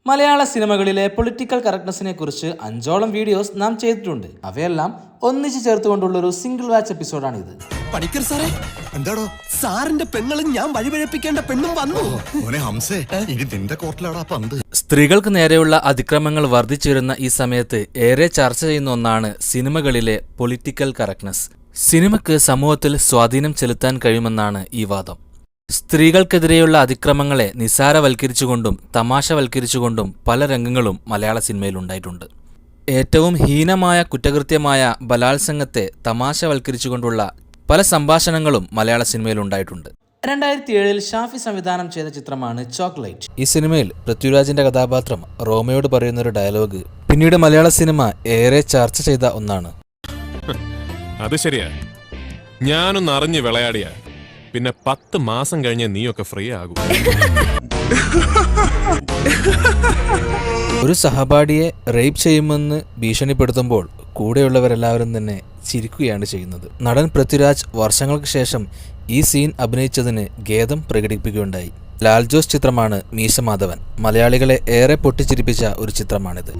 മലയാള സിനിമകളിലെ പൊളിറ്റിക്കൽ കറക്റ്റ്നെസ്സിനെ കുറിച്ച് 5ഓളം വീഡിയോസ് നാം ചെയ്തിട്ടുണ്ട്. അവയെല്ലാം ഒന്നിച്ച് ചേർത്തുകൊണ്ടുള്ളൊരു സിംഗിൾ വാച്ച് എപ്പിസോഡാണിത്. പണിക്കർ സാറേ, എന്താടോ സാറിന്റെ പെണ്ണും ഞാൻ വഴിപഴപ്പിക്കേണ്ട പെണ്ണും വന്നു. സ്ത്രീകൾക്ക് നേരെയുള്ള അതിക്രമങ്ങൾ വർദ്ധിച്ചു വരുന്ന ഈ സമയത്ത് ഏറെ ചർച്ച ചെയ്യുന്ന ഒന്നാണ് സിനിമകളിലെ പൊളിറ്റിക്കൽ കറക്റ്റ്നെസ്. സിനിമയ്ക്ക് സമൂഹത്തിൽ സ്വാധീനം ചെലുത്താൻ കഴിയുമെന്നാണ് ഈ വാദം. സ്ത്രീകൾക്കെതിരെയുള്ള അതിക്രമങ്ങളെ നിസ്സാരവൽക്കരിച്ചുകൊണ്ടും തമാശവൽക്കരിച്ചുകൊണ്ടും പല രംഗങ്ങളും മലയാള സിനിമയിലുണ്ടായിട്ടുണ്ട്. ഏറ്റവും ഹീനമായ കുറ്റകൃത്യമായ ബലാത്സംഗത്തെ തമാശവൽക്കരിച്ചുകൊണ്ടുള്ള പല സംഭാഷണങ്ങളും മലയാള സിനിമയിലുണ്ടായിട്ടുണ്ട്. 2007 ഷാഫി സംവിധാനം ചെയ്ത ചിത്രമാണ് ചോക്ലേറ്റ്. ഈ സിനിമയിൽ പൃഥ്വിരാജിന്റെ കഥാപാത്രം റോമയോട് പറയുന്നൊരു ഡയലോഗ് പിന്നീട് മലയാള സിനിമ ഏറെ ചർച്ച ചെയ്ത ഒന്നാണ്. അത് ശരിയാ, ഞാനൊന്ന് അറിഞ്ഞ് വിളയാടിയ പിന്നെ 10 മാസം കഴിഞ്ഞ് നീയൊക്കെ ഫ്രീ ആകും. ഒരു സഹപാഠിയെ റേപ്പ് ചെയ്യുമെന്ന് ഭീഷണിപ്പെടുത്തുമ്പോൾ കൂടെയുള്ളവരെല്ലാവരും തന്നെ ചിരിക്കുകയാണ് ചെയ്യുന്നത്. നടൻ പൃഥ്വിരാജ് വർഷങ്ങൾക്ക് ശേഷം ഈ സീൻ അഭിനയിച്ചതിന് ഖേദം പ്രകടിപ്പിക്കുകയുണ്ടായി. ലാൽ ജോസ് ചിത്രമാണ് മീശ മാധവൻ. മലയാളികളെ ഏറെ പൊട്ടിച്ചിരിപ്പിച്ച ഒരു ചിത്രമാണിത്.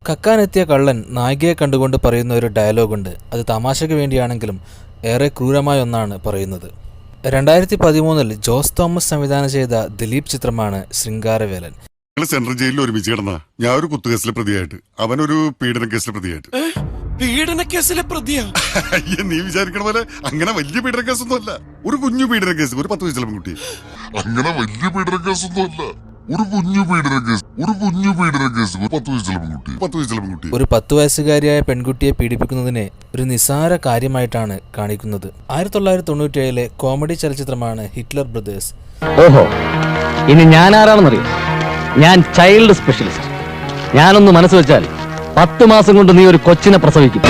കക്കാനെത്തിയ കള്ളൻ നായികയെ കണ്ടുകൊണ്ട് പറയുന്ന ഒരു ഡയലോഗുണ്ട്. അത് തമാശയ്ക്ക് വേണ്ടിയാണെങ്കിലും ഏറെ ക്രൂരമായ ഒന്നാണ് പറയുന്നത്. 2013 ജോസ് തോമസ് സംവിധാനം ചെയ്ത ദിലീപ് ചിത്രമാണ് ശൃംഗാരവേലൻ. സെൻട്രൽ ജയിലിൽ ഒരുമിച്ച് കിടന്ന ഞാൻ ഒരു കുത്തുകേസിലെ പ്രതിയായിട്ട്, അവനൊരു പീഡന കേസിലെ പ്രതിയായിട്ട്. പീഡനക്കേസിലെ പ്രതിയാ? നീ വിചാരിക്കണ പോലെ അങ്ങനെ വലിയ പീഡന കേസൊന്നും അല്ല. ഒരു കുഞ്ഞു പീഡന കേസ്, ഒരു 10 വയസ്സുള്ള പെൺകുട്ടി. അങ്ങനെ വലിയ പീഡന കേസൊന്നും അല്ല, ഒരു കുഞ്ഞു പീഡന കേസ്, 10 വയസ്സുള്ള പെൺകുട്ടി. ഒരു 10 വയസ്സുകാരിയായ പെൺകുട്ടിയെ പീഡിപ്പിക്കുന്നതിനെ ഒരു നിസ്സാര കാര്യമായിട്ടാണ് കാണിക്കുന്നത്. 1997 കോമഡി ചലച്ചിത്രമാണ് ഹിറ്റ്ലർ ബ്രദേഴ്സ്. ഓഹോ, ഇനി ഞാൻ ആരാണെന്നറിയോ? ഞാൻ ചൈൽഡ് സ്പെഷ്യലിസ്റ്റ്. ഞാനൊന്ന് മനസ്സ് വെച്ചാൽ 10 മാസം കൊണ്ട് നീ ഒരു കൊച്ചിനെ പ്രസവിക്കും.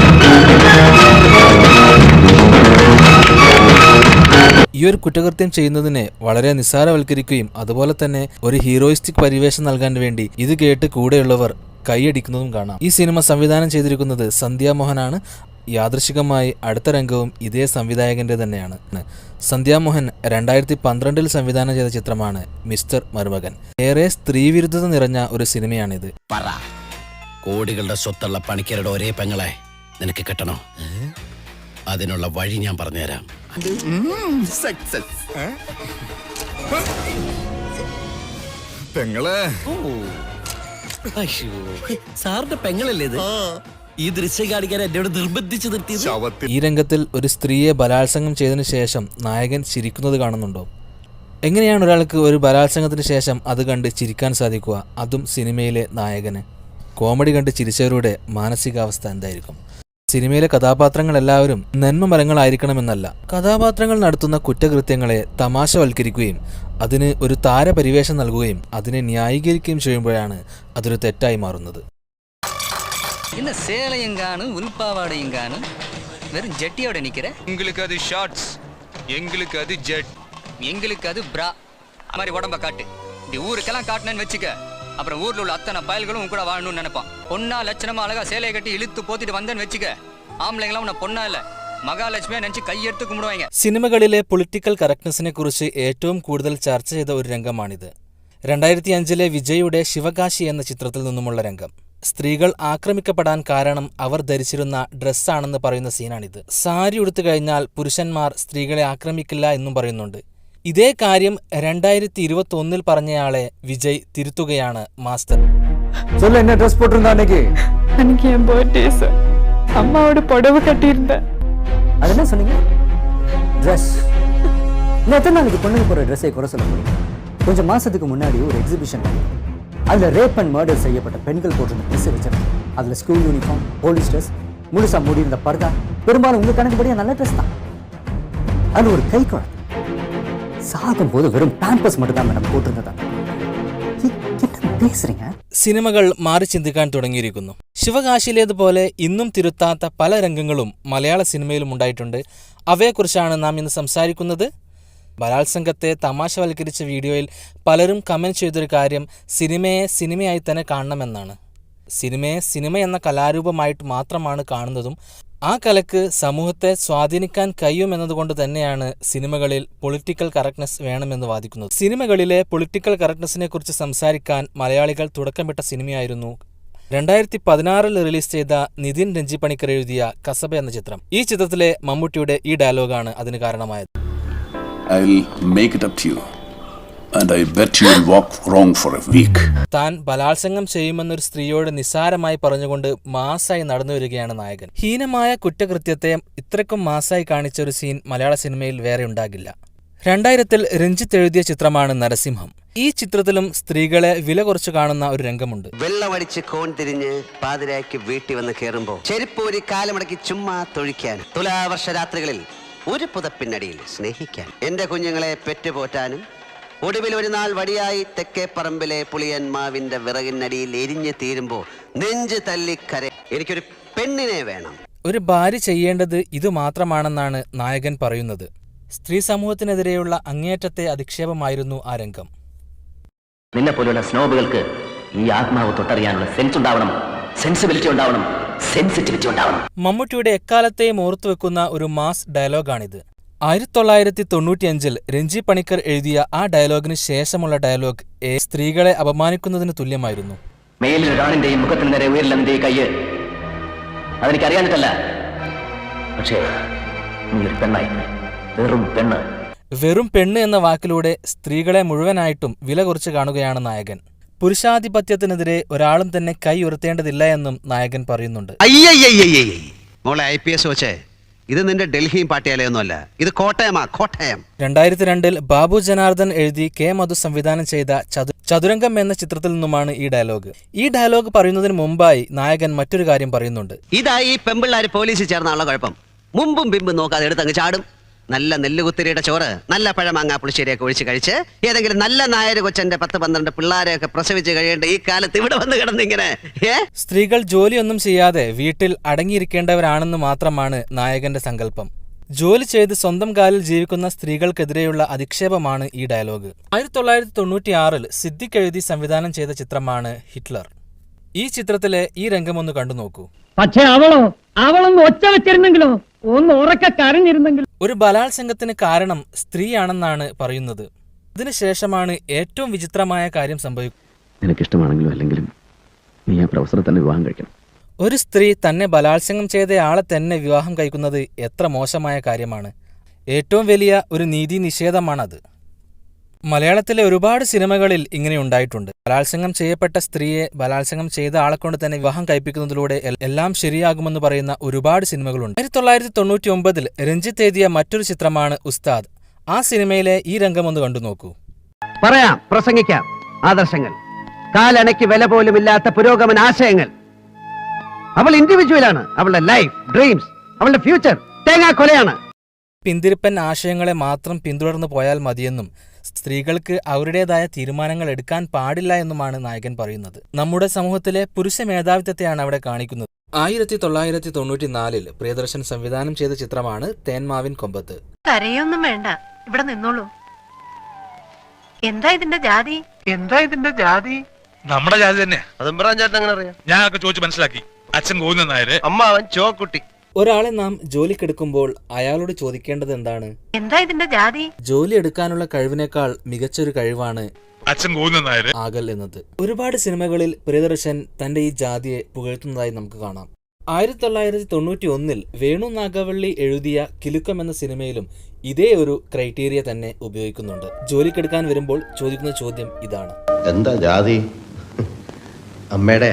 ഈ ഒരു കുറ്റകൃത്യം ചെയ്യുന്നതിനെ വളരെ നിസ്സാരവൽക്കരിക്കുകയും അതുപോലെ തന്നെ ഒരു ഹീറോയിസ്റ്റിക് പരിവേഷം നൽകാൻ വേണ്ടി ഇത് കേട്ട് കൂടെയുള്ളവർ കൈയടിക്കുന്നതും കാണാം. ഈ സിനിമ സംവിധാനം ചെയ്തിരിക്കുന്നത് സന്ധ്യാമോഹനാണ്. യാദൃശികമായി അടുത്ത രംഗവും ഇതേ സംവിധായകന്റെ തന്നെയാണ്. സന്ധ്യാമോഹൻ 2012 സംവിധാനം ചെയ്ത ചിത്രമാണ് മിസ്റ്റർ മരുമകൻ. ഏറെ സ്ത്രീവിരുദ്ധത നിറഞ്ഞ ഒരു സിനിമയാണിത്. കോടികളുടെ സ്വത്തുള്ള പണിക്കരുടെ ഒരേ പെങ്ങളെ നിനക്ക് കിട്ടണോ? അതിനുള്ള വഴി ഞാൻ പറഞ്ഞുതരാം. പെങ്ങളെ സാറിന്റെ പെങ്ങളല്ലേ ഇത്? ഈ ദൃശ്യം കാണിക്കാൻ എന്നോട് നിർബന്ധിച്ചു നിർത്തിയത്. ഈ രംഗത്തിൽ ഒരു സ്ത്രീയെ ബലാത്സംഗം ചെയ്തതിനു ശേഷം നായകൻ ചിരിക്കുന്നത് കാണുന്നുണ്ടോ? എങ്ങനെയാണ് ഒരാൾക്ക് ഒരു ബലാത്സംഗത്തിന് ശേഷം അത് കണ്ട് ചിരിക്കാൻ സാധിക്കുക? അതും സിനിമയിലെ നായകന്. കോമഡി കണ്ട് ചിരിച്ചവരുടെ മാനസികാവസ്ഥ എന്തായിരിക്കും? സിനിമയിലെ കഥാപാത്രങ്ങൾ എല്ലാവരും നന്മമരങ്ങളായിരിക്കണമെന്നല്ല. കഥാപാത്രങ്ങൾ നടത്തുന്ന കുറ്റകൃത്യങ്ങളെ തമാശവൽക്കരിക്കുകയും അതിന് ഒരു താരപരിവേഷം നൽകുകയും അതിനെ ന്യായീകരിക്കുകയും ചെയ്യുമ്പോഴാണ് അതൊരു തെറ്റായി മാറുന്നത്. என்ன சேலையும் காணும் உள்பாவாடையும் காணும் வெறும் ஜட்டியோட நிக்கிற. உங்களுக்கு அது ஷார்ட்ஸ், எங்களுக்கு அது ஜெட், எங்களுக்கு அது பிரா. அது மாதிரி உடம்ப காட்டு. இப்படி ஊருக்கெல்லாம் காட்டினேன்னு வச்சுக்க, அப்புறம் ஊர்ல உள்ள அத்தனை பயல்களும் கூட வாழணும்னு நினைப்பான். பொண்ணா லட்சணமா அழகா சேலையை கட்டி இழுத்து போத்திட்டு வந்தேன்னு வச்சுக்க, ஆம்பளைங்களாம் உன்னை பொண்ணா இல்ல മഹാലക്ഷ്മിയെ നെഞ്ച് കൈയെടുത്ത് കുമ്പിടുവാങ്ങ. സിനിമകളിലെ പൊളിറ്റിക്കൽ കറക്റ്റ്നെസ്സിനെ കുറിച്ച് ഏറ്റവും കൂടുതൽ ചർച്ച ചെയ്ത ഒരു രംഗമാണിത്. 2005 വിജയുടെ ശിവകാശി എന്ന ചിത്രത്തിൽ നിന്നുമുള്ള രംഗം. സ്ത്രീകൾ ആക്രമിക്കപ്പെടാൻ കാരണം അവർ ധരിച്ചിരുന്ന ഡ്രസ്സാണെന്ന് പറയുന്ന സീനാണിത്. സാരി ഉടുത്തു കഴിഞ്ഞാൽ പുരുഷന്മാർ സ്ത്രീകളെ ആക്രമിക്കില്ല എന്നും പറയുന്നുണ്ട്. ഇതേ കാര്യം 2021 പറഞ്ഞയാളെ വിജയ് തിരുത്തുകയാണ് മാസ്റ്റർ. அம்மாவோட புடவை கட்டியிருந்தேன். அது என்ன சொன்னீங்க? ட்ரெஸ். எத்தனை நாளைக்கு பொண்ணுக்கு போற ட்ரெஸ்ஸை குறை சொல்ல முடியும்? கொஞ்சம் மாசத்துக்கு முன்னாடி ஒரு எக்ஸிபிஷன் அதில் ரேப் அண்ட் மர்டர் செய்யப்பட்ட பெண்கள் போட்டிருந்த ட்ரெஸ் வச்சிருந்தேன். அதில் ஸ்கூல் யூனிஃபார்ம், போலீஸ் ட்ரெஸ், முழுசா மூடி இருந்த பர்தா, பெரும்பாலும் உங்க கணக்குப்படியா நல்ல ட்ரெஸ் தான். அது ஒரு கை குழந்தை சாகும் போது வெறும் பேம்பஸ் மட்டும் தான் மேடம் போட்டிருந்ததா. സിനിമകൾ മാറി ചിന്തിക്കാൻ തുടങ്ങിയിരിക്കുന്നു. ശിവകാശിയിലേതുപോലെ ഇന്നും തിരുത്താത്ത പല രംഗങ്ങളും മലയാള സിനിമയിലും ഉണ്ടായിട്ടുണ്ട്. അവയെക്കുറിച്ചാണ് നാം ഇന്ന് സംസാരിക്കുന്നത്. ബലാത്സംഗത്തെ തമാശവൽക്കരിച്ച വീഡിയോയിൽ പലരും കമൻറ്റ് ചെയ്തൊരു കാര്യം സിനിമയെ സിനിമയായി തന്നെ കാണണമെന്നാണ്. സിനിമയെ സിനിമ എന്ന കലാരൂപമായിട്ട് മാത്രമാണ് കാണുന്നതും ആ കലക്ക് സമൂഹത്തെ സ്വാധീനിക്കാൻ കഴിയുമെന്നതുകൊണ്ട് തന്നെയാണ് സിനിമകളിൽ പൊളിറ്റിക്കൽ കറക്റ്റ്നെസ് വേണമെന്ന് വാദിക്കുന്നത്. സിനിമകളിലെ പൊളിറ്റിക്കൽ കറക്റ്റ്നെസ്സിനെ കുറിച്ച് സംസാരിക്കാൻ മലയാളികൾ തുടക്കമിട്ട സിനിമയായിരുന്നു 2016 റിലീസ് ചെയ്ത നിതിൻ രഞ്ജി പണിക്കർ എഴുതിയ കസബ എന്ന ചിത്രം. ഈ ചിത്രത്തിലെ മമ്മൂട്ടിയുടെ ഈ ഡയലോഗാണ് അതിന് കാരണമായത്. താൻ ബലാത്സംഗം ചെയ്യുമെന്നൊരു സ്ത്രീയോട് നിസ്സാരമായി പറഞ്ഞുകൊണ്ട് മാസായി നടന്നു വരികയാണ് നായകൻ. ഹീനമായ കുറ്റകൃത്യത്തെ ഇത്രയ്ക്കും മാസായി കാണിച്ച ഒരു സീൻ മലയാള സിനിമയിൽ വേറെ ഉണ്ടാകില്ല. 2000 രഞ്ജിത്ത് എഴുതിയ ചിത്രമാണ് നരസിംഹം. ഈ ചിത്രത്തിലും സ്ത്രീകളെ വില കുറച്ച് കാണുന്ന ഒരു രംഗമുണ്ട്. വെള്ളമടിച്ച് കോൺ തിരിഞ്ഞ് പാതിരായ്ക്ക് വീട്ടിൽ വന്ന് കയറുമ്പോ ചെരുപ്പൂരി കാലമടക്കി ചുമ്മാ തൊഴിക്കാൻ, തുലാവർഷ രാത്രികളിൽ ഒരു പുതപ്പിനടിയിൽ സ്നേഹിക്കാൻ, എന്റെ കുഞ്ഞുങ്ങളെ പെറ്റുപോറ്റാനും, ഒടുവിൽ ഒരു നാൾ വടിയായി തെക്കേപ്പറമ്പിലെ പുളിയന്മാവിന്റെ വിറകിനടിയിൽ എരിഞ്ഞു തീരുമ്പോ നെഞ്ച് തല്ലിക്കര എനിക്കൊരു പെണ്ണിനെ വേണം. ഒരു ഭാര്യ ചെയ്യേണ്ടത് ഇത് മാത്രമാണെന്നാണ് നായകൻ പറയുന്നത്. സ്ത്രീ സമൂഹത്തിനെതിരെയുള്ള അങ്ങേയറ്റത്തെ അധിക്ഷേപമായിരുന്നു ആ രംഗം. നിന്നെ പോലുള്ള സ്നോബുകൾക്ക് ഈ ആത്മാവ് തൊട്ടറിയാനുള്ള സെൻസ് ഉണ്ടാവണം, സെൻസിബിലിറ്റി ഉണ്ടാവണം, സെൻസിറ്റിവിറ്റി ഉണ്ടാവണം. മമ്മൂട്ടിയുടെ എക്കാലത്തെയും ഓർത്തുവെക്കുന്ന ഒരു മാസ് ഡയലോഗാണിത്. 1995 രഞ്ജി പണിക്കർ എഴുതിയ ആ ഡയലോഗിന് ശേഷമുള്ള ഡയലോഗ് സ്ത്രീകളെ അപമാനിക്കുന്നതിന് തുല്യമായിരുന്നു. മേലിൽ ഒരാണിന്റെയും മുഖത്തിന് നേരെ ഉയരില്ല നിന്റെ ഈ കയ്യ്. അതെനിക്കറിയാനിട്ടല്ല, പക്ഷേ നീ ഒരു പെണ്ണായി, വെറും പെണ്ണ്. വെറും പെണ്ണ് എന്ന വാക്കിലൂടെ സ്ത്രീകളെ മുഴുവനായിട്ടും വില കുറച്ച് കാണുകയാണ് നായകൻ. പുരുഷാധിപത്യത്തിനെതിരെ ഒരാളും തന്നെ കൈ ഉയർത്തേണ്ടതില്ല എന്നും നായകൻ പറയുന്നുണ്ട്. മോളെ IPS വെച്ചേ, ഇത് നിന്റെ ഡൽഹിയും പാട്ടിയാലയൊന്നുമല്ല, ഇത് കോട്ടയമാ, കോട്ടയം. 2002 ബാബു ജനാർദ്ദൻ എഴുതി കെ മധു സംവിധാനം ചെയ്ത ചതുരംഗം എന്ന ചിത്രത്തിൽ നിന്നുമാണ് ഈ ഡയലോഗ്. ഈ ഡയലോഗ് പറയുന്നതിന് മുമ്പായി നായകൻ മറ്റൊരു കാര്യം പറയുന്നുണ്ട്. ഇതാ ഈ പെമ്പിള്ളാര് പോലീസിൽ ചേർന്നുള്ള കുഴപ്പം. മുമ്പും പിമ്പും നോക്കാതെ എടുത്തങ്ങ് ചാടും. നല്ല നെല്ലുകുത്തിരിയുടെ ചോറ്, നല്ല പഴമാങ്ങാ പുളിശ്ശേരിയൊക്കെ ഒഴിച്ച് കഴിച്ച് ഏതെങ്കിലും നല്ല നായര് കൊച്ചന്റെ 10-12 പിള്ളേരെയൊക്കെ പ്രസവിച്ച് കഴിയേണ്ട ഈ കാലത്ത് ഇവിടെ വന്ന് കിടന്നിങ്ങനെ. സ്ത്രീകൾ ജോലിയൊന്നും ചെയ്യാതെ വീട്ടിൽ അടങ്ങിയിരിക്കേണ്ടവരാണെന്ന് മാത്രമാണ് നായകന്റെ സങ്കല്പം. ജോലി ചെയ്ത് സ്വന്തം കാലിൽ ജീവിക്കുന്ന സ്ത്രീകൾക്കെതിരെയുള്ള അധിക്ഷേപമാണ് ഈ ഡയലോഗ്. 1996 സിദ്ദിഖ് എഴുതി സംവിധാനം ചെയ്ത ചിത്രമാണ് ഹിറ്റ്ലർ. ഈ ചിത്രത്തിലെ ഈ രംഗമൊന്ന് കണ്ടു നോക്കൂ. പക്ഷേ അവളൊന്ന് ഒച്ച വെച്ചിരുന്നെങ്കിലോ, ഒന്ന് ഉറക്കെ കരഞ്ഞിരുന്നെങ്കിലും. ഒരു ബലാത്സംഗത്തിന് കാരണം സ്ത്രീയാണെന്നാണ് പറയുന്നത്. അതിനുശേഷമാണ് ഏറ്റവും വിചിത്രമായ കാര്യം സംഭവിക്കുന്നത്. നിനക്കിഷ്ടമാണെങ്കിലും അല്ലെങ്കിലും നീ ആ പ്രൊഫസറെ തന്നെ വിവാഹം കഴിക്കണം. ഒരു സ്ത്രീ തന്നെ ബലാത്സംഗം ചെയ്തയാളെ തന്നെ വിവാഹം കഴിക്കുന്നത് എത്ര മോശമായ കാര്യമാണ്. ഏറ്റവും വലിയ ഒരു നീതി നിഷേധമാണത്. മലയാളത്തിലെ ഒരുപാട് സിനിമകളിൽ ഇങ്ങനെ ഉണ്ടായിട്ടുണ്ട്. ബലാത്സംഗം ചെയ്യപ്പെട്ട സ്ത്രീയെ ബലാത്സംഗം ചെയ്ത ആളെ കൊണ്ട് തന്നെ വിവാഹം കഴിപ്പിക്കുന്നതിലൂടെ എല്ലാം ശരിയാകുമെന്ന് പറയുന്ന ഒരുപാട് സിനിമകളുണ്ട്. 1999 രഞ്ജിത്ത് എഴുതിയ മറ്റൊരു ചിത്രമാണ് ഉസ്താദ്. ആ സിനിമയിലെ ഈ രംഗമൊന്ന് കണ്ടു നോക്കൂ. പറയാം, പ്രസംഗിക്കാം, ആദർശങ്ങൾ, കാലണയ്ക്ക് വില പോലും ഇല്ലാത്ത പുരോഗമന ആശയങ്ങൾ. അവൾ ഇൻഡിവിജ്വലാണ്, അവളുടെ ലൈഫ്, ഡ്രീംസ്, അവളുടെ ഫ്യൂച്ചർ തേങ്ങാക്കൊലയാണ്. പിന്തിരിപ്പൻ ആശയങ്ങളെ മാത്രം പിന്തുടർന്നു പോയാൽ മതിയെന്നും സ്ത്രീകൾക്ക് അവരുടേതായ തീരുമാനങ്ങൾ എടുക്കാൻ പാടില്ല എന്നുമാണ് നായകൻ പറയുന്നത്. നമ്മുടെ സമൂഹത്തിലെ പുരുഷ മേധാവിത്വത്തെയാണ് അവിടെ കാണിക്കുന്നത്. 1994 പ്രിയദർശൻ സംവിധാനം ചെയ്ത ചിത്രമാണ് തേന്മാവിൻ കൊമ്പത്ത്. കരയൊന്നും വേണ്ട, ഇവിടെ നിന്നോളൂ. എന്താ ഇതിന്റെ ജാതി? നമ്മുടെ ജാതി തന്നെ. അതെമ്പ്രാൻ ചേട്ടൻ അങ്ങനെ അറിയാം? ഞാനൊക്കെ ചോദിച്ചു മനസ്സിലാക്കി. അച്ഛൻ ഗോവിന്ദൻ നായര്, അമ്മാവൻ ചോക്കുട്ടി. ഒരാളെ നാം ജോലിക്കെടുക്കുമ്പോൾ അയാളോട് ചോദിക്കേണ്ടത് എന്താണ്? എന്താ ഇതിന്റെ ജാതി? ജോലി എടുക്കാനുള്ള കഴിവിനേക്കാൾ മികച്ചൊരു കഴിവാണ് അച്ഛൻ ഗോവിന്ദൻ നായര് ആകൽ എന്നത്. ഒരുപാട് സിനിമകളിൽ പ്രിയദർശൻ തന്റെ ഈ ജാതിയെ പുകഴ്ത്തുന്നതായി നമുക്ക് കാണാം. 1991 വേണു നാഗവള്ളി എഴുതിയ കിലുക്കം എന്ന സിനിമയിലും ഇതേ ഒരു ക്രൈറ്റീരിയ തന്നെ ഉപയോഗിക്കുന്നുണ്ട്. ജോലിക്കെടുക്കാൻ വരുമ്പോൾ ചോദിക്കുന്ന ചോദ്യം ഇതാണ്: എന്താ ജാതി? അമ്മയുടെ.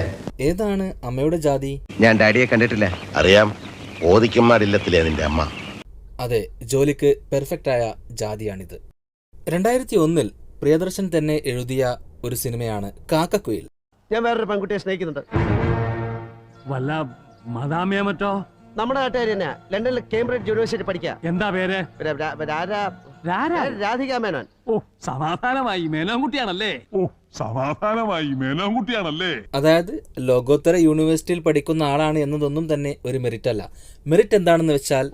ഏതാണ് അമ്മയുടെ ജാതി? ഞാൻ ഡാഡിയെ കണ്ടിട്ടില്ല. അറിയാം, ഓദിക്കന്മാരില്ലത്തില്ലേ നിന്റെ അമ്മ. അതെ, ജോലിക്ക് പെർഫെക്റ്റായ ജാതിയാണിത്. 2001 പ്രിയദർശൻ തന്നെ എഴുതിയ ഒരു സിനിമയാണ് കാക്കക്കുയിൽ. ഞാൻ വേറൊരു പെൺകുട്ടിയെ സ്നേഹിക്കുന്നുണ്ട്. വല്ല മദാമിയോ മറ്റോ? നമ്മുടെ നാട്ടുകാരി തന്നെ, ലണ്ടനിൽ കേംബ്രിഡ്ജ് യൂണിവേഴ്സിറ്റി പഠിക്കുക. എന്താ പേര്? രാധിക മേനോൻ. ഓ, സമാധാനമായി മേനോൻകുട്ടിയാണല്ലേ. അതായത് ലോകോത്തര യൂണിവേഴ്സിറ്റിയിൽ പഠിക്കുന്ന ആളാണ് എന്നതൊന്നും തന്നെ ഒരു മെറിറ്റ് അല്ല. മെറിറ്റ് എന്താണെന്ന് വെച്ചാൽ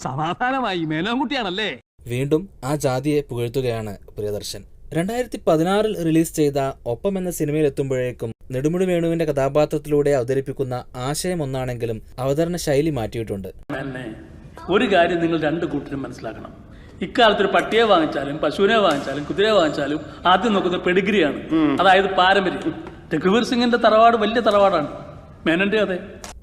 സമാധാനമായി മേനോൻകുട്ടിയാണല്ലേ. വീണ്ടും ആ ജാതിയെ പുകഴ്ത്തുകയാണ് പ്രിയദർശൻ. 2016 റിലീസ് ചെയ്ത ഒപ്പം എന്ന സിനിമയിൽ എത്തുമ്പോഴേക്കും നെടുമുടി വേണുവിന്റെ കഥാപാത്രത്തിലൂടെ അവതരിപ്പിക്കുന്ന ആശയം ഒന്നാണെങ്കിലും അവതരണ ശൈലി മാറ്റിയിട്ടുണ്ട്. ഒരു കാര്യം നിങ്ങൾ രണ്ടു കൂട്ടരും മനസ്സിലാക്കണം. ഇക്കാലത്ത് ഒരു പട്ടിയെ വാങ്ങിച്ചാലും പശുവിനെ വാങ്ങിച്ചാലും കുതിരയെ വാങ്ങിച്ചാലും ആദ്യം നോക്കുന്നത് പെഡിഗ്രിയാണ്, അതായത് പാരമ്പര്യം. രഘുവീർ സിംഗിന്റെ തറവാട് വലിയ തറവാടാണ്, മേനന്റെ അതെ.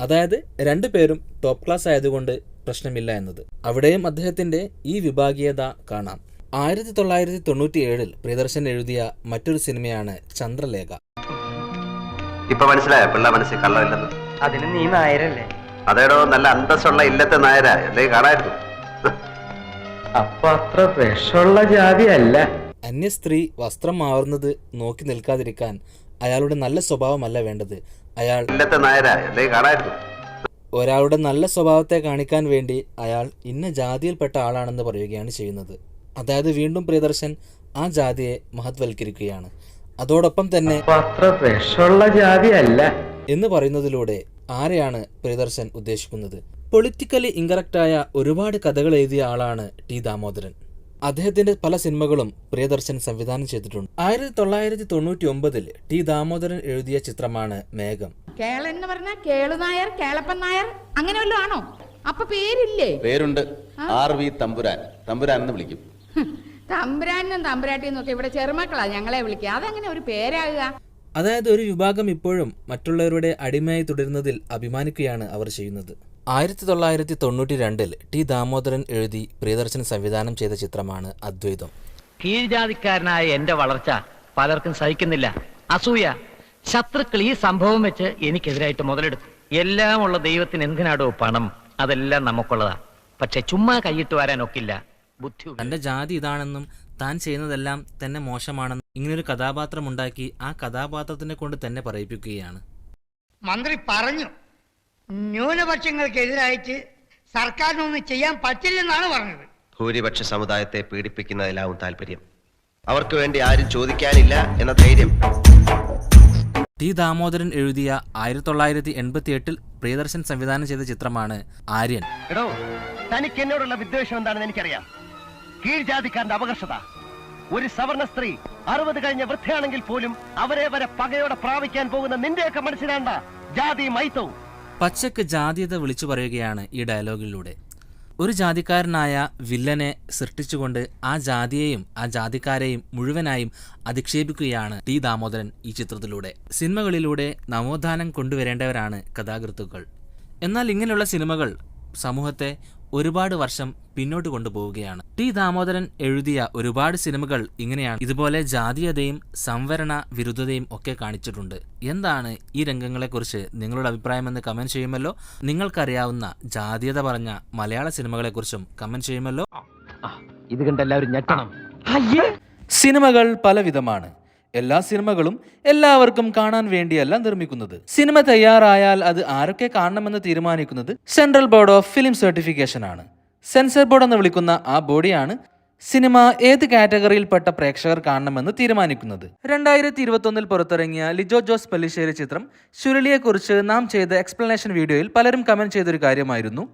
അതായത് രണ്ടുപേരും ടോപ്പ് ക്ലാസ് ആയതുകൊണ്ട് പ്രശ്നമില്ല എന്നത്. അവിടെയും അദ്ദേഹത്തിന്റെ ഈ വിഭാഗീയത കാണാം. 1997 പ്രിയദർശൻ എഴുതിയ മറ്റൊരു സിനിമയാണ് ചന്ദ്രലേഖ. ഇപ്പൊ മനസ്സിലായോ പിള്ള മനസ്സിൽ കള്ളമില്ലെന്ന്? അതിന് നീ നായരല്ലേ? അതേടോ, നല്ല അന്തസ്സുള്ള ഇല്ലത്തെ നായരാ, എന്തേ കാണായിരുന്നു. അപ്പൊ അത്ര വിഷമുള്ള ജാതി അല്ല. അന്യ സ്ത്രീ വസ്ത്രം മാറുന്നത് നോക്കി നിൽക്കാതിരിക്കാൻ അയാളുടെ നല്ല സ്വഭാവമല്ല വേണ്ടത്, അയാൾ ഇല്ലത്തെ നായരാ, എന്തേ കാണായിരുന്നു. ഒരാളുടെ നല്ല സ്വഭാവത്തെ കാണിക്കാൻ വേണ്ടി അയാൾ ഇന്ന ജാതിയിൽപ്പെട്ട ആളാണെന്ന് പറയുകയാണ് ചെയ്യുന്നത്. അതായത് വീണ്ടും പ്രിയദർശൻ ആ ജാതിയെ മഹത്വൽക്കരിക്കുകയാണ്. അതോടൊപ്പം തന്നെ അത്ര വിഷമുള്ള ജാതി അല്ല എന്ന് പറയുന്നതിലൂടെ ആരെയാണ് പ്രിയദർശൻ ഉദ്ദേശിക്കുന്നത്? പൊളിറ്റിക്കലി ഇൻകറക്റ്റായ ഒരുപാട് കഥകൾ എഴുതിയ ആളാണ് ടി ദാമോദരൻ. അദ്ദേഹത്തിന്റെ പല സിനിമകളും പ്രിയദർശൻ സംവിധാനം ചെയ്തിട്ടുണ്ട്. 1999 ടി ദാമോദരൻ എഴുതിയ ചിത്രമാണ് മേഘം. കേളെന്ന് പറഞ്ഞാൽ കേളുനായർ, കേളപ്പൻ നായർ അങ്ങനെ വല്ലതും ആണോ? അപ്പൊ പേരില്ലേ? പേരുണ്ട്, RV തമ്പുരാൻ. തമ്പുരാൻ എന്ന് വിളിക്കും. തമ്പുരാനും തമ്പുരാട്ടിയും ഒക്കെ ഇവിടെ ചെറുമക്കളാ ഞങ്ങളെ വിളിക്കുക. അതെങ്ങനെ ഒരു പേരാകുക? അതായത് ഒരു വിഭാഗം ഇപ്പോഴും മറ്റുള്ളവരുടെ അടിമയായി തുടരുന്നതിൽ അഭിമാനിക്കുകയാണ് അവർ ചെയ്യുന്നത്. 1992 ടി ദാമോദരൻ എഴുതി പ്രിയദർശൻ സംവിധാനം ചെയ്ത ചിത്രമാണ് അദ്വൈതം. കീഴ്ജാതിക്കാരനായ എന്റെ വളർച്ച പലർക്കും സഹിക്കുന്നില്ല. അസൂയ, ശത്രുക്കൾ ഈ സംഭവം വെച്ച് എനിക്കെതിരായിട്ട് മുതലെടുത്തു. എല്ലാം ഉള്ള ദൈവത്തിന് എന്തിനാടോ പണം? അതെല്ലാം നമുക്കുള്ളതാ. പക്ഷെ ചുമ്മാ കൈയിട്ട് വരാനൊക്കില്ല. ബുദ്ധി തന്റെ ജാതി ഇതാണെന്നും താൻ ചെയ്യുന്നതെല്ലാം തന്നെ മോശമാണെന്നും ഇങ്ങനൊരു കഥാപാത്രം ഉണ്ടാക്കി ആ കഥാപാത്രത്തിനെ കൊണ്ട് തന്നെ പറയിപ്പിക്കുകയാണ്. മന്ത്രി പറഞ്ഞു, ന്യൂനപക്ഷങ്ങൾക്കെതിരായിട്ട് സർക്കാരിനൊന്നും ചെയ്യാൻ പറ്റില്ലെന്നാണ് പറഞ്ഞത്. ഭൂരിപക്ഷ സമുദായത്തെ പീഡിപ്പിക്കുന്നതിലാവും താല്പര്യം. അവർക്ക് വേണ്ടി ആരും ചോദിക്കാനില്ല എന്ന ധൈര്യം. ടി ദാമോദരൻ എഴുതിയ 1988 പ്രിയദർശൻ സംവിധാനം ചെയ്ത ചിത്രമാണ് ആര്യൻ. എടോ, തനിക്ക് എന്നോടുള്ള വിദ്വേഷം എന്താണെന്ന് എനിക്കറിയാം. കീഴ്ജാതിക്കാരന്റെ അപകർഷത. ഒരു സവർണ സ്ത്രീ 60 കഴിഞ്ഞ വൃദ്ധയാണെങ്കിൽ പോലും അവരെ വരെ പകയോടെ പ്രാപിക്കാൻ പോകുന്ന നിന്റെയൊക്കെ മനസ്സിലാണ്ട ജാതി മൈത്തവും. പച്ചക്ക് ജാതീയത വിളിച്ചു പറയുകയാണ് ഈ ഡയലോഗിലൂടെ. ഒരു ജാതിക്കാരനായ വില്ലനെ സൃഷ്ടിച്ചുകൊണ്ട് ആ ജാതിയെയും ആ ജാതിക്കാരെയും മുഴുവനായും അധിക്ഷേപിക്കുകയാണ് ടി ദാമോദരൻ ഈ ചിത്രത്തിലൂടെ. സിനിമകളിലൂടെ നവോത്ഥാനം കൊണ്ടുവരേണ്ടവരാണ് കഥാകൃത്തുക്കൾ. എന്നാൽ ഇങ്ങനെയുള്ള സിനിമകൾ സമൂഹത്തെ ഒരുപാട് വർഷം പിന്നോട്ട് കൊണ്ടുപോവുകയാണ്. ടി ദാമോദരൻ എഴുതിയ ഒരുപാട് സിനിമകൾ ഇങ്ങനെയാണ്. ഇതുപോലെ ജാതീയതയും സംവരണ വിരുദ്ധതയും ഒക്കെ കാണിച്ചിട്ടുണ്ട്. എന്താണ് ഈ രംഗങ്ങളെക്കുറിച്ച് നിങ്ങളുടെ അഭിപ്രായമെന്ന് കമന്റ് ചെയ്യുമല്ലോ. നിങ്ങൾക്കറിയാവുന്ന ജാതീയത പറഞ്ഞ മലയാള സിനിമകളെക്കുറിച്ചും കമന്റ് ചെയ്യുമല്ലോ. ഇത് കണ്ട് എല്ലാവരും ഞെട്ടണം. സിനിമകൾ പലവിധമാണ്. എല്ലാ സിനിമകളും എല്ലാവർക്കും കാണാൻ വേണ്ടിയല്ല നിർമ്മിക്കുന്നത്. സിനിമ തയ്യാറായാൽ അത് ആരൊക്കെ കാണണമെന്ന് തീരുമാനിക്കുന്നത് central board of film certification ആണ്. സെൻസർ ബോർഡ് എന്ന് വിളിക്കുന്ന ആ ബോഡിയാണ് സിനിമ ഏത് കാറ്റഗറിയിൽപ്പെട്ട പ്രേക്ഷകർ കാണണമെന്ന് തീരുമാനിക്കുന്നത്. 2021 പുറത്തിറങ്ങിയ ലിജോ ജോസ് പല്ലിശ്ശേരി ചിത്രം ചുരുളിയെക്കുറിച്ച് നാം ചെയ്ത എക്സ്പ്ലനേഷൻ വീഡിയോയിൽ പലരും കമന്റ് ചെയ്തൊരു കാര്യമായിരുന്നു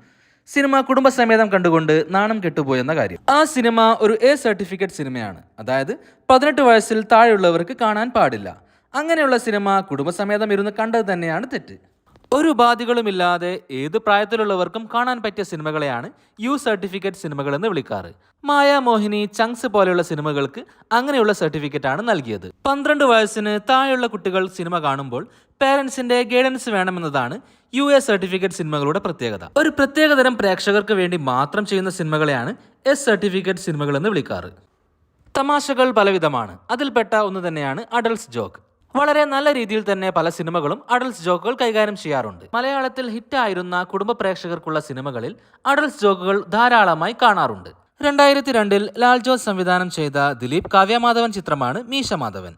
സിനിമ കുടുംബസമേതം കണ്ടുകൊണ്ട് നാണം കെട്ടുപോയെന്ന കാര്യം. ആ സിനിമ ഒരു A സർട്ടിഫിക്കറ്റ് സിനിമയാണ്. അതായത് 18 വയസ്സിൽ താഴെയുള്ളവർക്ക് കാണാൻ പാടില്ല. അങ്ങനെയുള്ള സിനിമ കുടുംബസമേതം ഇരുന്ന് കണ്ടത് തന്നെയാണ് തെറ്റ്. ഒരു ഉപാധികളുമില്ലാതെ ഏത് പ്രായത്തിലുള്ളവർക്കും കാണാൻ പറ്റിയ സിനിമകളെയാണ് U സർട്ടിഫിക്കറ്റ് സിനിമകൾ എന്ന് വിളിക്കാറ്. മായാമോഹിനി, ചങ്സ് പോലെയുള്ള സിനിമകൾക്ക് അങ്ങനെയുള്ള സർട്ടിഫിക്കറ്റാണ് നൽകിയത്. 12 വയസ്സിന് താഴെയുള്ള കുട്ടികൾ സിനിമ കാണുമ്പോൾ പേരൻസിന്റെ ഗൈഡൻസ് വേണമെന്നതാണ് US സർട്ടിഫിക്കറ്റ് സിനിമകളുടെ പ്രത്യേകത. ഒരു പ്രത്യേകതരം പ്രേക്ഷകർക്ക് വേണ്ടി മാത്രം ചെയ്യുന്ന സിനിമകളെയാണ് S സർട്ടിഫിക്കറ്റ് സിനിമകൾ എന്ന് വിളിക്കാറ്. തമാശകൾ പലവിധമാണ്. അതിൽപ്പെട്ട ഒന്ന് തന്നെയാണ് അഡൾട്ട്സ് ജോക്ക്. വളരെ നല്ല രീതിയിൽ തന്നെ പല സിനിമകളും അഡൾട്ട്സ് ജോക്കുകൾ കൈകാര്യം ചെയ്യാറുണ്ട്. മലയാളത്തിൽ ഹിറ്റായിരുന്ന കുടുംബ പ്രേക്ഷകർക്കുള്ള സിനിമകളിൽ അഡൾട്ട്സ് ജോക്കുകൾ ധാരാളമായി കാണാറുണ്ട്. 2002 ലാൽ ജോസ് സംവിധാനം ചെയ്ത ദിലീപ് കാവ്യമാധവൻ ചിത്രമാണ് മീശ മാധവൻ.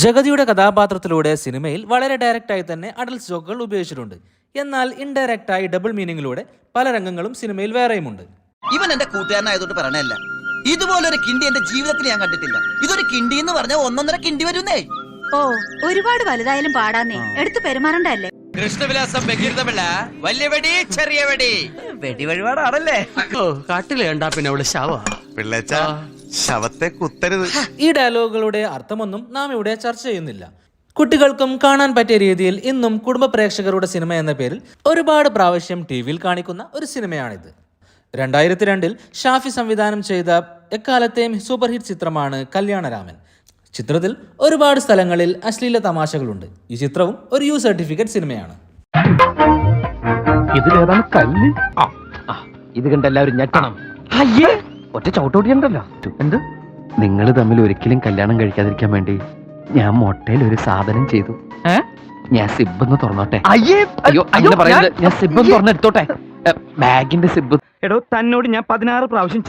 ജഗതിയുടെ കഥാപാത്രത്തിലൂടെ സിനിമയിൽ വളരെ ഡയറക്റ്റായി തന്നെ അഡൾട്ട്സ് ജോക്കുകൾ ഉപയോഗിച്ചിട്ടുണ്ട്. എന്നാൽ ഇൻഡയറക്റ്റായി ഡബിൾ മീനിങ്ങിലൂടെ പല രംഗങ്ങളും സിനിമയിൽ വേറെയുമുണ്ട്. ഇവൻ എന്റെ കൂട്ടുകാരനായതുകൊണ്ട് പറയണല്ല, ഇതുപോലൊരു കിണ്ടി എന്റെ ജീവിതത്തിൽ ഞാൻ കണ്ടിട്ടില്ല. ഇതൊരു കിണ്ടി എന്ന് പറഞ്ഞാൽ 1.5 കിണ്ടി വരുന്നേ. ഓ, ഒരുപാട് വലുതായാലും പാടാന്നേ, എടുത്ത് പെരുമാറണ്ടല്ലേ. കൃഷ്ണവിലാസം ബഹിർദമല്ല വലിയ വെടി ചെറിയ വെടി വെടി വഴിപാടാണല്ലേ കാട്ടില് കണ്ടാ പിന്നെ അവള് ശവ പിള്ളേച്ച ശവത്തെ കുത്തരുത്. ഈ ഡയലോഗുകളുടെ അർത്ഥമൊന്നും നാം ഇവിടെ ചർച്ച ചെയ്യുന്നില്ല. കുട്ടികൾക്കും കാണാൻ പറ്റിയ രീതിയിൽ ഇന്നും കുടുംബ പ്രേക്ഷകരുടെ സിനിമ എന്ന പേരിൽ ഒരുപാട് പ്രാവശ്യം ടി.വിയിൽ കാണിക്കുന്ന ഒരു സിനിമയാണിത്. 2002 ഷാഫി സംവിധാനം ചെയ്ത എക്കാലത്തെയും സൂപ്പർ ഹിറ്റ് ചിത്രമാണ് കല്യാണരാമൻ. ചിത്രത്തിൽ ഒരുപാട് സ്ഥലങ്ങളിൽ അശ്ലീല തമാശകളുണ്ട്. ഈ ചിത്രവും ഒരു യു സർട്ടിഫിക്കറ്റ് സിനിമയാണ്. ഇതിലേതാണ് കല്ല്? ഇത് കണ്ട് എല്ലാവരും ഞെട്ടണം. അയ്യേ, ഒറ്റ ചവിട്ടോട്ടിയുണ്ടല്ലോ. എന്ത്? നിങ്ങൾ തമ്മിൽ ഒരിക്കലും കല്യാണം കഴിക്കാതിരിക്കാൻ വേണ്ടി ഞാൻ മൊട്ടയിൽ ഒരു സാധനം ചെയ്തു. ഞാൻ സിബ് തുറന്നോട്ടെ. അയ്യോ അങ്ങനെ പറയുന്നത്. ഞാൻ സിബ് തുറന്നെടുത്തോട്ടെ. ബാഗിന്റെ സിബ്. എടോ, തന്നോട് ഞാൻ 16 പ്രാവശ്യം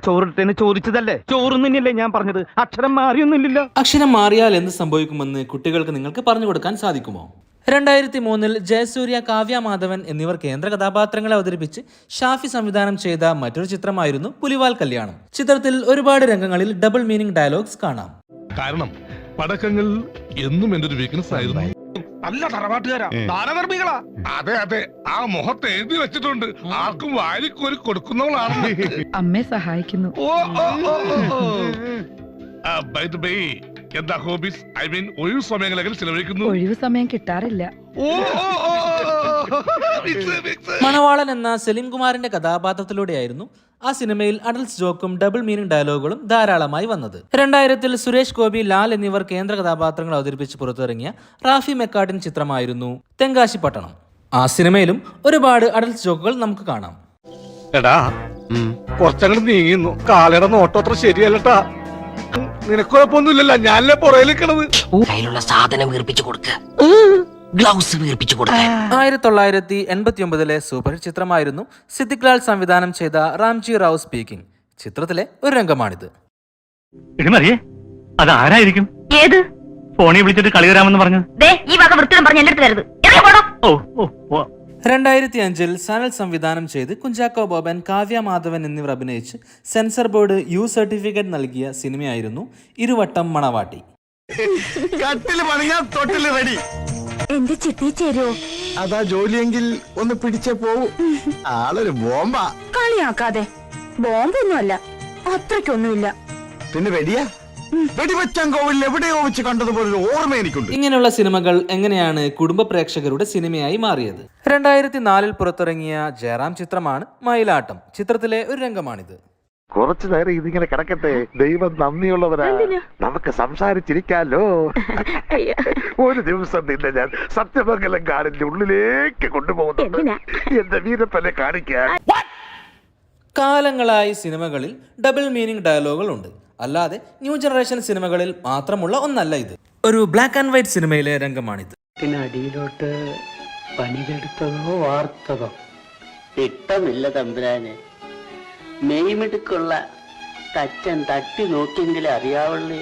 ചോറിട്ടെന്ന് ചോദിച്ചതല്ലേ? ചോറും തന്നെയല്ലേ ഞാൻ പറഞ്ഞത്? അക്ഷരം മാറിയൊന്നുമില്ലല്ലോ. അക്ഷരം മാറിയാൽ എന്ത് സംഭവിക്കുമെന്ന് കുട്ടികൾക്ക് നിങ്ങൾക്ക് പറഞ്ഞു കൊടുക്കാൻ സാധിക്കുമോ? 2003 ജയസൂര്യ, കാവ്യ മാധവൻ എന്നിവർ കേന്ദ്ര കഥാപാത്രങ്ങളെ അവതരിപ്പിച്ച് ഷാഫി സംവിധാനം ചെയ്ത മറ്റൊരു ചിത്രമായിരുന്നു പുലിവാൽ കല്യാണം. ചിത്രത്തിൽ ഒരുപാട് രംഗങ്ങളിൽ ഡബിൾ മീനിങ് ഡയലോഗ്സ് കാണാം. കാരണം പടക്കങ്ങൾ എന്നും എന്റെ ഒരു വീക്ക്നെസ് ആയിരുന്നു. നല്ല തറവാട്ടുകാരാ, ദാനധർമ്മികളാ. അതെ അതെ, ആ മുഖത്ത് എഴുതി വെച്ചിട്ടുണ്ട്, ആർക്കും വാരിക്കോരി കൊടുക്കുന്നവളാണ്. അമ്മയെ സഹായിക്കുന്നു. എന്താ ഹോബീസ്? ഐ മീൻ ഒഴിവ് സമയങ്ങളിൽ ചിലവഴിക്കുന്നു. ഒഴിവ് സമയം കിട്ടാറില്ല. മണവാളൻ എന്ന സലീം കുമാറിന്റെ കഥാപാത്രത്തിലൂടെയായിരുന്നു ആ സിനിമയിൽ അഡൽസ് ജോക്കും ഡബിൾ മീനിങ് ഡയലോഗുകളും ധാരാളമായി വന്നത്. 2000 സുരേഷ് ഗോപി, ലാൽ എന്നിവർ കേന്ദ്ര കഥാപാത്രങ്ങൾ അവതരിപ്പിച്ച് പുറത്തിറങ്ങിയ റാഫി മെക്കാർട്ടിൻ ചിത്രമായിരുന്നു തെങ്കാശിപ്പട്ടണം. ആ സിനിമയിലും ഒരുപാട് അഡൽസ് ജോക്കുകൾ നമുക്ക് കാണാം. എടാ, കുറച്ചങ്ങോട്ട് നീങ്ങുന്നു. കാലയുടെ നോട്ടം അത്ര ശരിയല്ലട്ടാ. നിനക്കുഴപ്പൊന്നുമില്ലല്ലോ, ഞാനല്ലേ പുറകിൽ നിൽക്കണത്. കയ്യിലുള്ള സാധനം വീർപ്പിച്ചു കൊടുക്ക, ഗ്ലൗസ് വീർപ്പിച്ചു കൊടുക്ക. 1989 സൂപ്പർ ഹിറ്റ് ചിത്രമായിരുന്നു സിദ്ദിഖ് ലാൽ സംവിധാനം ചെയ്ത റാംജി റാവു സ്പീക്കിംഗ്. ചിത്രത്തിലെ ഒരു രംഗമാണിത്. അതാരായിരിക്കും? ഏത് ഫോണിൽ വിളിച്ചിട്ട് കളി വരാമെന്ന് പറഞ്ഞു? ഈ വക വൃത്തിയും പറഞ്ഞ് എന്റെ അടുത്ത് തരുത്. 2005 സനൽ സംവിധാനം ചെയ്ത് കുഞ്ചാക്കോ ബോബൻ, കാവ്യ മാധവൻ എന്നിവർ അഭിനയിച്ച് സെൻസർ ബോർഡ് യു സർട്ടിഫിക്കറ്റ് നൽകിയ സിനിമയായിരുന്നു ഇരുവട്ടം മണവാട്ടി. എന്റെ ചിട്ടി ചേരോ? അതാ ജോലിയെങ്കിൽ ഒന്ന് പിടിച്ചേ പോവൂ. ആളൊരു ബോംബാ. കളിയാക്കാതെ. ബോംബൊന്നുമല്ല, അത്രയ്ക്കൊന്നുമില്ല. പിന്നെ വെടിയാ? വെടിവെച്ചാൻ കോവിൽ എവിടെയോ വെച്ച് കണ്ടതുപോലെ ഓർമ്മ എനിക്കുണ്ട്. ഇങ്ങനെയുള്ള സിനിമകൾ എങ്ങനെയാണ് കുടുംബ പ്രേക്ഷകരുടെ സിനിമയായി മാറിയത്? 2004 പുറത്തിറങ്ങിയ ജയറാം ചിത്രമാണ് മയിലാട്ടം. ചിത്രത്തിലെ ഒരു രംഗമാണിത്. കുറച്ചു നേരം ഇതിങ്ങനെ കിടക്കട്ടെ, ദൈവം നന്ദിയുള്ളവരാ, നമുക്ക് സംസാരിച്ചിരിക്കാലോ. ഒരു ദിവസം നിന്നെ ഞാൻ സത്യമംഗലം കാടിന്റെ ഉള്ളിലേക്ക് കൊണ്ടുപോകുന്നുണ്ട്, എന്റെ വീരപ്പനെ കാണിക്കാൻ. കാലങ്ങളായി സിനിമകളിൽ ഡബിൾ മീനിങ് ഡയലോഗുകൾ ഉണ്ട്. അല്ലാതെ ന്യൂ ജനറേഷൻ സിനിമകളിൽ മാത്രമുള്ള ഒന്നല്ല ഇത്. ഒരു ബ്ലാക്ക് ആൻഡ് വൈറ്റ് സിനിമയിലെ രംഗമാണിത്. അടിയിലോട്ട് പണിതെടുത്തതോ വാർത്തതോ ഇട്ടമില്ല തമ്പുരാനെ. മെയ്മെടുക്കുള്ള തച്ചൻ തട്ടി നോക്കിയെങ്കിലും അറിയാവുള്ളേ.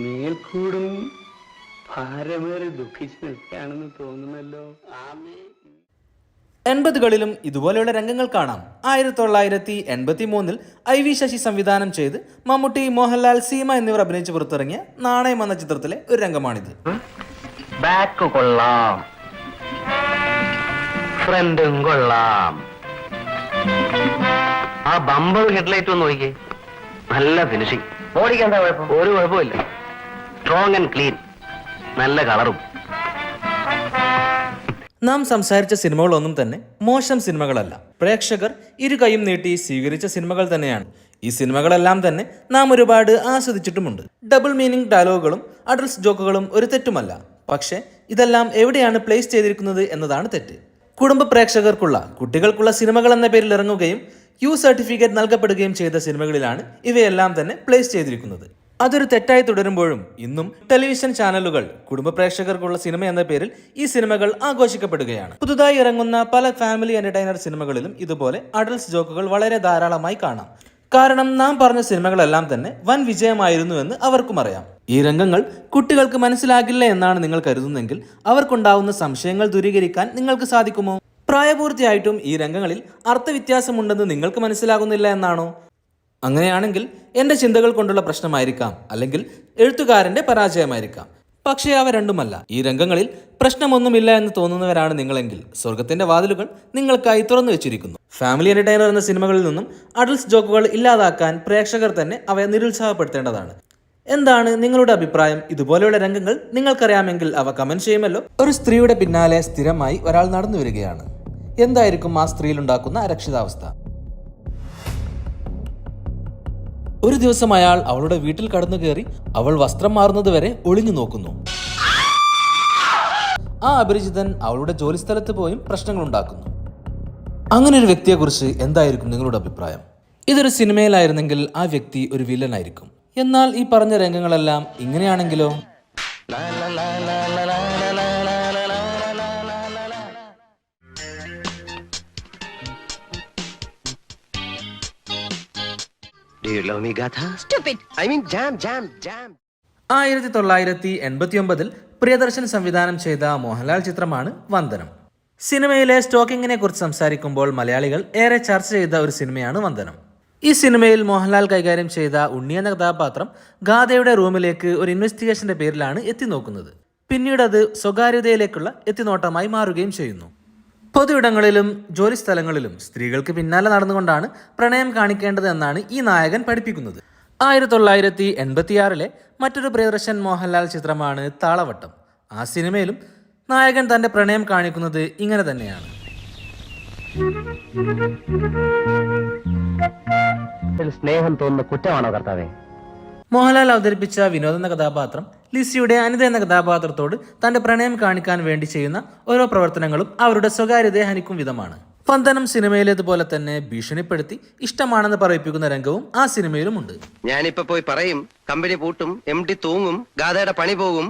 മേൽക്കൂടും ഭാരമേറി ദുഃഖിച്ചു നിൽക്കുകയാണെന്ന് തോന്നുന്നല്ലോ. 80കളിലും ഇതുപോലെയുള്ള രംഗങ്ങൾ കാണാം. 1983 IV ശശി സംവിധാനം ചെയ്ത് മമ്മൂട്ടി, മോഹൻലാൽ, സീമ എന്നിവർ അഭിനയിച്ച് പുറത്തിറങ്ങിയ നാണയം എന്ന ചിത്രത്തിലെ ഒരു രംഗമാണിത്. ബാക്ക് കൊള്ളാം, ഫ്രണ്ടും കൊള്ളാം. ആ ബമ്പർ ഹെഡ്ലൈറ്റ് ഒന്ന് നോക്കിയേ, നല്ല ഫിനിഷിംഗ്. ബോഡിക്ക് എന്താ കുഴപ്പം? ഒരു കുഴപ്പമില്ല. സ്ട്രോങ് ആൻഡ് ക്ലീൻ, നല്ല കളറും. നാം സംസാരിച്ച സിനിമകളൊന്നും തന്നെ മോശം സിനിമകളല്ല. പ്രേക്ഷകർ ഇരു കൈയും നീട്ടി സ്വീകരിച്ച സിനിമകൾ തന്നെയാണ്. ഈ സിനിമകളെല്ലാം തന്നെ നാം ഒരുപാട് ആസ്വദിച്ചിട്ടുമുണ്ട്. ഡബിൾ മീനിങ് ഡയലോഗുകളും അഡൽസ് ജോക്കുകളും ഒരു തെറ്റുമല്ല. പക്ഷേ ഇതെല്ലാം എവിടെയാണ് പ്ലേസ് ചെയ്തിരിക്കുന്നത് എന്നതാണ് തെറ്റ്. കുടുംബ പ്രേക്ഷകർക്കുള്ള, കുട്ടികൾക്കുള്ള സിനിമകൾ എന്ന പേരിൽ ഇറങ്ങുകയും യു സർട്ടിഫിക്കറ്റ് നൽകപ്പെടുകയും ചെയ്ത സിനിമകളിലാണ് ഇവയെല്ലാം തന്നെ പ്ലേസ് ചെയ്തിരിക്കുന്നത്. അതൊരു തെറ്റായി തുടരുമ്പോഴും ഇന്നും ടെലിവിഷൻ ചാനലുകൾ കുടുംബ പ്രേക്ഷകർക്കുള്ള സിനിമ എന്ന പേരിൽ ഈ സിനിമകൾ ആഘോഷിക്കപ്പെടുകയാണ്. പുതുതായി ഇറങ്ങുന്ന പല ഫാമിലി എന്റർടൈനർ സിനിമകളിലും ഇതുപോലെ അഡൽസ് ജോക്കുകൾ വളരെ ധാരാളമായി കാണാം. കാരണം നാം പറഞ്ഞ സിനിമകളെല്ലാം തന്നെ വൻ വിജയമായിരുന്നു എന്ന് അവർക്കും അറിയാം. ഈ രംഗങ്ങൾ കുട്ടികൾക്ക് മനസ്സിലാകില്ല എന്നാണ് നിങ്ങൾ കരുതുന്നെങ്കിൽ അവർക്കുണ്ടാവുന്ന സംശയങ്ങൾ ദൂരീകരിക്കാൻ നിങ്ങൾക്ക് സാധിക്കുമോ? പ്രായപൂർത്തിയായിട്ടും ഈ രംഗങ്ങളിൽ അർത്ഥവ്യത്യാസമുണ്ടെന്ന് നിങ്ങൾക്ക് മനസ്സിലാകുന്നില്ല എന്നാണോ? അങ്ങനെയാണെങ്കിൽ എൻ്റെ ചിന്തകൾ കൊണ്ടുള്ള പ്രശ്നമായിരിക്കാം, അല്ലെങ്കിൽ എഴുത്തുകാരൻ്റെ പരാജയമായിരിക്കാം. പക്ഷേ അവ രണ്ടുമല്ല. ഈ രംഗങ്ങളിൽ പ്രശ്നമൊന്നുമില്ല എന്ന് തോന്നുന്നവരാണ് നിങ്ങളെങ്കിൽ സ്വർഗത്തിന്റെ വാതിലുകൾ നിങ്ങൾക്കായി തുറന്നു വെച്ചിരിക്കുന്നു. ഫാമിലി എന്റർടൈനർ എന്ന സിനിമകളിൽ നിന്നും അഡൽട്സ് ജോക്കുകൾ ഇല്ലാതാക്കാൻ പ്രേക്ഷകർ തന്നെ അവയെ നിരുത്സാഹപ്പെടുത്തേണ്ടതാണ്. എന്താണ് നിങ്ങളുടെ അഭിപ്രായം? ഇതുപോലെയുള്ള രംഗങ്ങൾ നിങ്ങൾക്കറിയാമെങ്കിൽ അവ കമന്റ് ചെയ്യുമല്ലോ. ഒരു സ്ത്രീയുടെ പിന്നാലെ സ്ഥിരമായി ഒരാൾ നടന്നു വരികയാണ്. എന്തായിരിക്കും ആ സ്ത്രീയിൽ ഉണ്ടാക്കുന്ന അരക്ഷിതാവസ്ഥ? ഒരു ദിവസം അയാൾ അവളുടെ വീട്ടിൽ കടന്നു കയറി അവൾ വസ്ത്രം മാറുന്നത് വരെ ഒളിഞ്ഞു നോക്കുന്നു. ആ അപരിചിതൻ അവളുടെ ജോലി സ്ഥലത്ത് പോയും പ്രശ്നങ്ങൾ ഉണ്ടാക്കുന്നു. അങ്ങനെ ഒരു വ്യക്തിയെക്കുറിച്ച് എന്തായിരിക്കും നിങ്ങളുടെ അഭിപ്രായം? ഇതൊരു സിനിമയിലായിരുന്നെങ്കിൽ ആ വ്യക്തി ഒരു വില്ലനായിരിക്കും. എന്നാൽ ഈ പറഞ്ഞ രംഗങ്ങളെല്ലാം ഇങ്ങനെയാണെങ്കിലോ? Do you love me, Gatha? Stupid. I mean jam. 1989 Priyadarshan സംവിധാനം ചെയ്ത മോഹൻലാൽ ചിത്രമാണ് വന്ദനം. സിനിമയിലെ സ്റ്റോക്കിങ്ങിനെ കുറിച്ച് സംസാരിക്കുമ്പോൾ മലയാളികൾ ഏറെ ചർച്ച ചെയ്ത ഒരു സിനിമയാണ് വന്ദനം. ഈ സിനിമയിൽ മോഹൻലാൽ കൈകാര്യം ചെയ്ത ഉണ്ണി എന്ന കഥാപാത്രം ഗാഥയുടെ റൂമിലേക്ക് ഒരു ഇൻവെസ്റ്റിഗേഷന്റെ പേരിലാണ് എത്തിനോക്കുന്നത്. പിന്നീട് അത് സ്വകാര്യതയിലേക്കുള്ള എത്തിനോട്ടമായി മാറുകയും ചെയ്യുന്നു. പൊതുയിടങ്ങളിലും ജോലി സ്ഥലങ്ങളിലും സ്ത്രീകൾക്ക് പിന്നാലെ നടന്നുകൊണ്ടാണ് പ്രണയം കാണിക്കേണ്ടത് എന്നാണ് ഈ നായകൻ പഠിപ്പിക്കുന്നത്. 1986 മറ്റൊരു പ്രിയദർശൻ മോഹൻലാൽ ചിത്രമാണ് താളവട്ടം. ആ സിനിമയിലും നായകൻ തന്റെ പ്രണയം കാണിക്കുന്നത് ഇങ്ങനെ തന്നെയാണ്. സ്നേഹം തോന്നുന്ന കുറ്റമാണോ കർത്താവേ? മോഹൻലാൽ അവതരിപ്പിച്ച വിനോദ് എന്ന കഥാപാത്രം ലിസിയുടെ അനിത എന്ന കഥാപാത്രത്തോട് തന്റെ പ്രണയം കാണിക്കാൻ വേണ്ടി ചെയ്യുന്ന ഓരോ പ്രവർത്തനങ്ങളും അവരുടെ സ്വകാര്യതയെ ഹനിക്കും വിധമാണ്. വന്ദനം സിനിമയിലേതുപോലെ തന്നെ ഭീഷണിപ്പെടുത്തി ഇഷ്ടമാണെന്ന് പറയിപ്പിക്കുന്ന രംഗവും ആ സിനിമയിലുമുണ്ട്. ഞാനിപ്പോ പോയി പറയും, കമ്പനി പൂട്ടും, MD തൂങ്ങും, ഗാഥയുടെ പണി പോകും.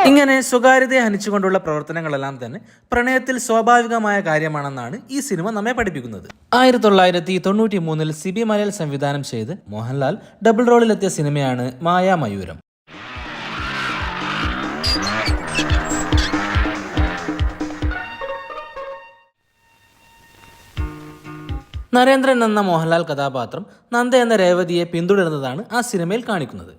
ഇങ്ങനെ സ്വകാര്യതയെ ഹനിച്ചുകൊണ്ടുള്ള പ്രവർത്തനങ്ങളെല്ലാം തന്നെ പ്രണയത്തിൽ സ്വാഭാവികമായ കാര്യമാണെന്നാണ് ഈ സിനിമ നമ്മെ പഠിപ്പിക്കുന്നത്. 1993 സിബി മലയാൽ സംവിധാനം ചെയ്ത് മോഹൻലാൽ ഡബിൾ റോളിലെത്തിയ സിനിമയാണ് മായാമയൂരം. നരേന്ദ്രൻ എന്ന മോഹൻലാൽ കഥാപാത്രം നന്ദ എന്ന രേവതിയെ പിന്തുടരുന്നതാണ് ആ സിനിമയിൽ കാണിക്കുന്നത്.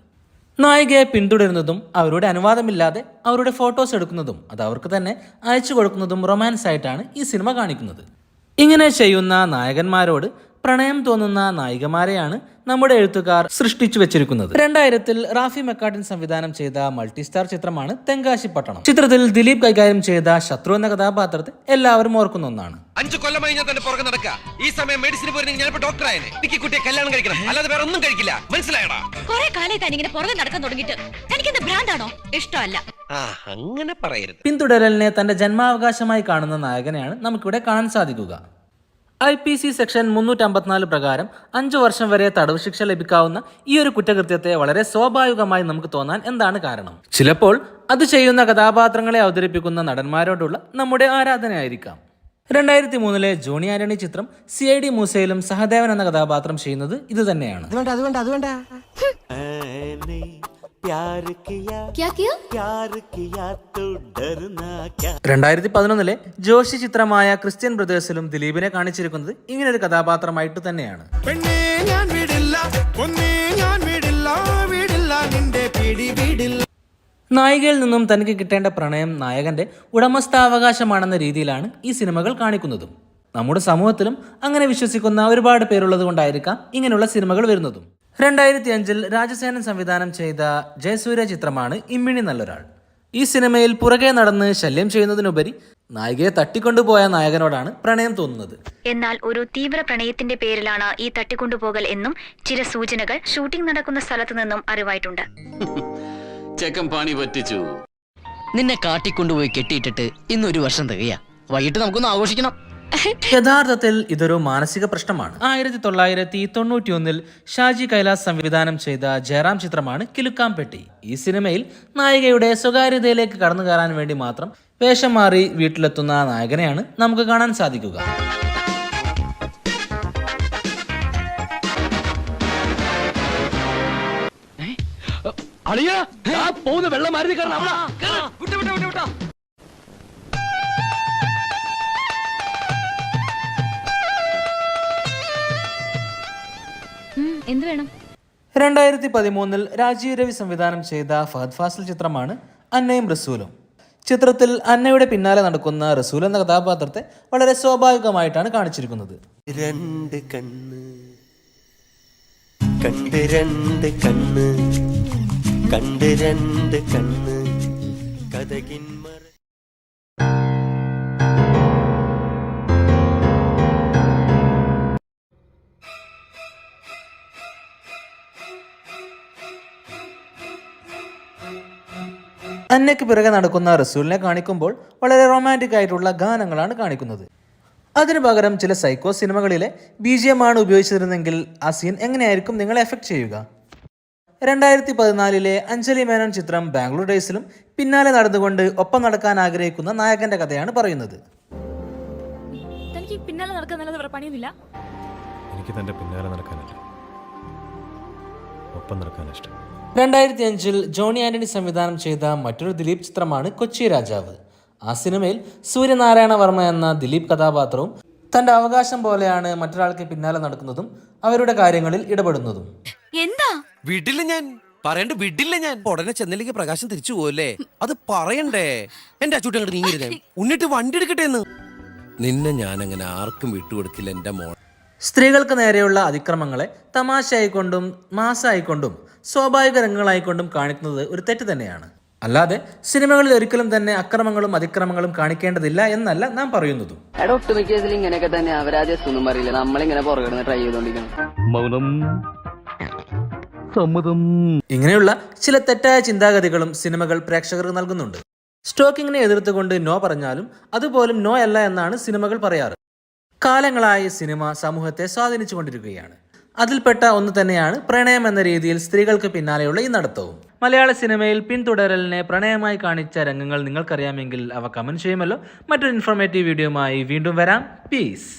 നായികയെ പിന്തുടരുന്നതും അവരുടെ അനുവാദമില്ലാതെ അവരുടെ ഫോട്ടോസ് എടുക്കുന്നതും അത് അവർക്ക് തന്നെ അയച്ചു കൊടുക്കുന്നതും റൊമാൻസ് ആയിട്ടാണ് ഈ സിനിമ കാണിക്കുന്നത്. ഇങ്ങനെ ചെയ്യുന്ന നായകന്മാരോട് പ്രണയം തോന്നുന്ന നായികമാരെയാണ് നമ്മുടെ എഴുത്തുകാർ സൃഷ്ടിച്ചു വെച്ചിരിക്കുന്നത്. 2000 റാഫി മെക്കാട്ടിൻ സംവിധാനം ചെയ്ത മൾട്ടി സ്റ്റാർ ചിത്രമാണ് തെങ്കാശിപ്പട്ടണം. ചിത്രത്തിൽ ദിലീപ് കൈകാര്യം ചെയ്ത ശത്രു എന്ന കഥാപാത്രത്തെ എല്ലാവരും ഓർക്കുന്ന ഒന്നാണ്. 5 കൊല്ലമായി ഞാൻ തന്നെ പുറകെ നടക്കുക. ഈ സമയം മെഡിസിന് പോയിരുന്നെങ്കിൽ ഞാനിപ്പോ ഡോക്ടറായനെ. എനിക്ക് കുട്ടിയെ കല്യാണം കഴിക്കണം, അല്ലാതെ വേറെ ഒന്നും കഴിക്കില്ല. മനസ്സിലായടാ? കുറെ കാലമായി താൻ ഇങ്ങനെ പുറകെ നടക്കാൻ തുടങ്ങിയിട്ട് തനിക്കെന്താ ഭ്രാന്താണോ? ഇഷ്ടമല്ല. അങ്ങനെ പറയരുത്. പിന്തുടരലിനെ തന്റെ ജന്മാവകാശമായി കാണുന്ന നായകനെയാണ് നമുക്കിവിടെ കാണാൻ സാധിക്കുക. IPC സെക്ഷൻ 354 പ്രകാരം 5 വർഷം വരെ തടവ് ശിക്ഷ ലഭിക്കാവുന്ന ഈ ഒരു കുറ്റകൃത്യത്തെ വളരെ സ്വാഭാവികമായി നമുക്ക് തോന്നാൻ എന്താണ് കാരണം? ചിലപ്പോൾ അത് ചെയ്യുന്ന കഥാപാത്രങ്ങളെ അവതരിപ്പിക്കുന്ന നടന്മാരോടുള്ള നമ്മുടെ ആരാധനയായിരിക്കാം. 2003 ജോണി ആന്റണി ചിത്രം CID മൂസയിലും സഹദേവൻ എന്ന കഥാപാത്രം ചെയ്യുന്നത് ഇത് തന്നെയാണ്. 2011 ജോഷി ചിത്രമായ ക്രിസ്ത്യൻ ബ്രദേഴ്സിലും ദിലീപിനെ കാണിച്ചിരിക്കുന്നത് ഇങ്ങനൊരു കഥാപാത്രമായിട്ട് തന്നെയാണ്. നായികയിൽ നിന്നും തനിക്ക് കിട്ടേണ്ട പ്രണയം നായകന്റെ ഉടമസ്ഥാവകാശമാണെന്ന രീതിയിലാണ് ഈ സിനിമകൾ കാണിക്കുന്നതും. നമ്മുടെ സമൂഹത്തിലും അങ്ങനെ വിശ്വസിക്കുന്ന ഒരുപാട് പേരുള്ളത് കൊണ്ടായിരിക്കാം ഇങ്ങനെയുള്ള സിനിമകൾ വരുന്നതും. 2005 രാജസേനൻ സംവിധാനം ചെയ്ത ജയസൂര്യ ചിത്രമാണ് ഇമ്മിണി നല്ലൊരാൾ. ഈ സിനിമയിൽ പുറകെ നടന്ന് ശല്യം ചെയ്യുന്നതിനുപരി നായികയെ തട്ടിക്കൊണ്ടുപോയ നായകനോടാണ് പ്രണയം തോന്നുന്നത്. എന്നാൽ ഒരു തീവ്ര പ്രണയത്തിന്റെ പേരിലാണ് ഈ തട്ടിക്കൊണ്ടുപോകൽ എന്നും ചില സൂചനകൾ ഷൂട്ടിംഗ് നടക്കുന്ന സ്ഥലത്തു നിന്നും അറിവായിട്ടുണ്ട്. ചെക്കൻ പണി പറ്റിച്ചു. നിന്നെ കാട്ടിക്കൊണ്ടുപോയി കെട്ടിയിട്ടിട്ട് ഇന്നൊരു വർഷം തികയാ. വൈകിട്ട് നമുക്കൊന്ന് ആഘോഷിക്കണം. യഥാർത്ഥത്തിൽ ഇതൊരു മാനസിക പ്രശ്നമാണ്. 1991 ഷാജി കൈലാസ് സംവിധാനം ചെയ്ത ജയറാം ചിത്രമാണ് കിലുക്കാംപെട്ടി. ഈ സിനിമയിൽ നായികയുടെ സ്വകാര്യതയിലേക്ക് കടന്നു കയറാൻ വേണ്ടി മാത്രം വേഷം മാറി വീട്ടിലെത്തുന്ന നായകനെയാണ് നമുക്ക് കാണാൻ സാധിക്കുക. വെള്ളം മാറി എന്ത് വേണം? 2013 രാജീവ് രവി സംവിധാനം ചെയ്ത ഫഹദ് ഫാസിൽ ചിത്രമാണ് അന്നയും റസൂലും. ചിത്രത്തിൽ അന്നയുടെ പിന്നാലെ നടക്കുന്ന റസൂൽ എന്ന കഥാപാത്രത്തെ വളരെ സ്വാഭാവികമായിട്ടാണ് കാണിച്ചിരിക്കുന്നത്. രണ്ട് കണ്ണ് കണ്ട് രണ്ട് കണ്ണ് കണ്ട് രണ്ട് കണ്ണ് കഥകിൻ അന്നയ്ക്ക് പിറകെ നടക്കുന്ന റസൂലിനെ കാണിക്കുമ്പോൾ വളരെ റൊമാൻറ്റിക് ആയിട്ടുള്ള ഗാനങ്ങളാണ് കാണിക്കുന്നത്. അതിനു പകരം ചില സൈക്കോ സിനിമകളിലെ BGM ആണ് ഉപയോഗിച്ചിരുന്നെങ്കിൽ ആ സീൻ എങ്ങനെയായിരിക്കും നിങ്ങളെ എഫക്ട് ചെയ്യുക? 2014 അഞ്ജലി മേനോൻ ചിത്രം ബാംഗ്ലൂർ ഡേയ്സിലും പിന്നാലെ നടന്നുകൊണ്ട് ഒപ്പം നടക്കാൻ ആഗ്രഹിക്കുന്ന നായകന്റെ കഥയാണ് പറയുന്നത്. എനിക്ക് തന്റെ പിന്നാലെ നടക്കാനല്ല, ഒപ്പം നടക്കാൻ ഇഷ്ടം. 2005 ജോണി ആന്റണി സംവിധാനം ചെയ്ത മറ്റൊരു ദിലീപ് ചിത്രമാണ് കൊച്ചി രാജാവ്. ആ സിനിമയിൽ സൂര്യനാരായണ വർമ്മ എന്ന ദിലീപ് കഥാപാത്രവും തന്റെ അവകാശം പോലെയാണ് മറ്റൊരാൾക്ക് പിന്നാലെ നടക്കുന്നതും അവരുടെ കാര്യങ്ങളിൽ ഇടപെടുന്നതും. എന്താ വിടില്ല, ഞാൻ പറയണ്ട, വിടില്ല ഞാൻ. ഉടനെ ചെന്നൈയിലേക്ക് പ്രകാശം തിരിച്ചു പോവല്ലേ, അത് പറയണ്ടേ? എന്റെ അച്ചൂട്ടി അങ്ങോട്ട് നീങ്ങിരുന്നേ, ഉന്നിട്ട് വണ്ടി എടുക്കട്ടെ എന്ന്. നിന്നെ ഞാൻ അങ്ങനെ ആർക്കും വിട്ടുകൊടുക്കില്ല എന്റെ മോൾ. സ്ത്രീകൾക്ക് നേരെയുള്ള അതിക്രമങ്ങളെ തമാശയായിക്കൊണ്ടും മാസായിക്കൊണ്ടും സ്വാഭാവിക രംഗങ്ങളായിക്കൊണ്ടും കാണിക്കുന്നത് ഒരു തെറ്റ് തന്നെയാണ്. അല്ലാതെ സിനിമകളിൽ ഒരിക്കലും തന്നെ അക്രമങ്ങളും അതിക്രമങ്ങളും കാണിക്കേണ്ടതില്ല എന്നല്ല നാം പറയുന്നതും. ഒട്ടുമിക്ക കേസിൽ ഇങ്ങനെയൊക്കെ തന്നെ അവരാജ് ഒന്നും പറയില്ല, നമ്മളിങ്ങനെ പുറകെ ട്രൈ ചെയ്തോണ്ടിരിക്കണം. ഇങ്ങനെയുള്ള ചില തെറ്റായ ചിന്താഗതികളും സിനിമകൾ പ്രേക്ഷകർക്ക് നൽകുന്നുണ്ട്. സ്റ്റോക്കിങ്ങിനെ എതിർത്തുകൊണ്ട് നോ പറഞ്ഞാലും അതുപോലും നോ അല്ല എന്നാണ് സിനിമകൾ പറയാറ്. കാലങ്ങളായി സിനിമ സമൂഹത്തെ സ്വാധീനിച്ചുകൊണ്ടിരിക്കുകയാണ്. അതിൽപ്പെട്ട ഒന്ന് തന്നെയാണ് പ്രണയം എന്ന രീതിയിൽ സ്ത്രീകൾക്ക് പിന്നാലെയുള്ള ഈ നടത്തവും. മലയാള സിനിമയിൽ പിന്തുടരലിനെ പ്രണയമായി കാണിച്ച രംഗങ്ങൾ നിങ്ങൾക്കറിയാമെങ്കിൽ അവ കമന്റ് ചെയ്യുമല്ലോ. മറ്റൊരു ഇൻഫോർമേറ്റീവ് വീഡിയോയുമായി വീണ്ടും വരാം. പീസ്.